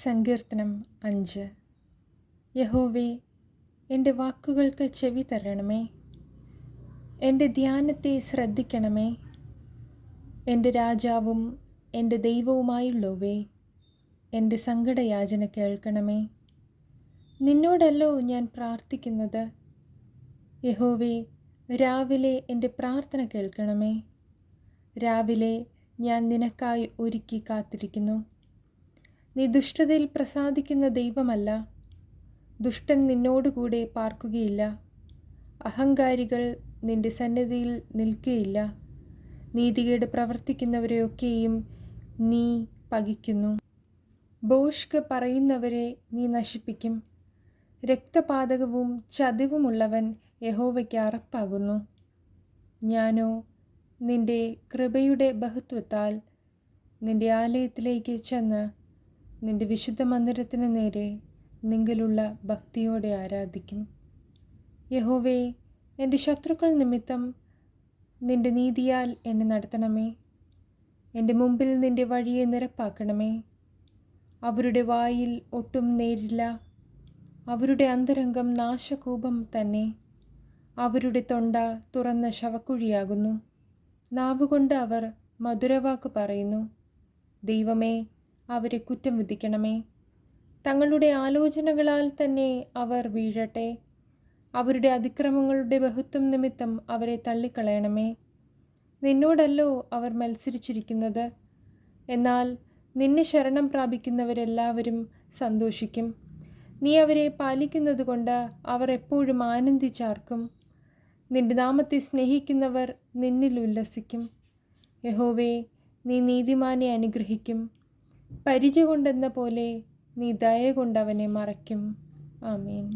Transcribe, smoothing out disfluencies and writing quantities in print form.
സങ്കീർത്തനം 5. യഹോവേ, എൻ്റെ വാക്കുകൾക്ക് ചെവി തരണമേ. എൻ്റെ ധ്യാനത്തെ ശ്രദ്ധിക്കണമേ. എൻ്റെ രാജാവും എൻ്റെ ദൈവവുമായുള്ളോവേ, എൻ്റെ സങ്കടയാചന കേൾക്കണമേ. നിന്നോടല്ലോ ഞാൻ പ്രാർത്ഥിക്കുന്നത്. യഹോവേ, രാവിലെ എൻ്റെ പ്രാർത്ഥന കേൾക്കണമേ. രാവിലെ ഞാൻ നിനക്കായി ഒരുക്കി കാത്തിരിക്കുന്നു. നീ ദുഷ്ടതയിൽ പ്രസാദിക്കുന്ന ദൈവമല്ല. ദുഷ്ടൻ നിന്നോടുകൂടെ പാർക്കുകയില്ല. അഹങ്കാരികൾ നിന്റെ സന്നിധിയിൽ നിൽക്കുകയില്ല. നീതികേട് പ്രവർത്തിക്കുന്നവരെയൊക്കെയും നീ പകിക്കുന്നു. ഭോഷ്ക് പറയുന്നവരെ നീ നശിപ്പിക്കും. രക്തപാതകവും ചതിവുമുള്ളവൻ യഹോവയ്ക്ക് അറപ്പാകുന്നു. ഞാനോ നിന്റെ കൃപയുടെ ബഹുത്വത്താൽ നിന്റെ ആലയത്തിലേക്ക് ചെന്ന് നിന്റെ വിശുദ്ധ മന്ദിരത്തിന് നേരെ നിങ്കലുള്ള ഭക്തിയോടെ ആരാധിക്കും. യഹോവേ, എൻ്റെ ശത്രുക്കൾ നിമിത്തം നിന്റെ നീതിയാൽ എന്നെ നടത്തണമേ. എൻ്റെ മുമ്പിൽ നിന്റെ വഴിയെ നിരപ്പാക്കണമേ. അവരുടെ വായിൽ ഒട്ടും നേരില്ല. അവരുടെ അന്തരംഗം നാശകൂപം തന്നെ. അവരുടെ തൊണ്ട തുറന്ന ശവക്കുഴിയാകുന്നു. നാവുകൊണ്ട് അവർ മധുരവാക്ക് പറയുന്നു. ദൈവമേ, അവരെ കുറ്റം വിധിക്കണമേ. തങ്ങളുടെ ആലോചനകളാൽ തന്നെ അവർ വീഴട്ടെ. അവരുടെ അതിക്രമങ്ങളുടെ ബഹുത്വം നിമിത്തം അവരെ തള്ളിക്കളയണമേ. നിന്നോടല്ലോ അവർ മത്സരിച്ചിരിക്കുന്നത്. എന്നാൽ നിന്നെ ശരണം പ്രാപിക്കുന്നവരെല്ലാവരും സന്തോഷിക്കും. നീ അവരെ പാലിക്കുന്നതുകൊണ്ട് അവർ എപ്പോഴും ആനന്ദിച്ചാർക്കും. നിന്റെ നാമത്തെ സ്നേഹിക്കുന്നവർ നിന്നിൽ ഉല്ലസിക്കും. യഹോവേ, നീ നീതിമാനെ അനുഗ്രഹിക്കും. പരിച കൊണ്ടെന്ന പോലെ നീ ദയ കൊണ്ടവനെ മറയ്ക്കും. ആമേൻ.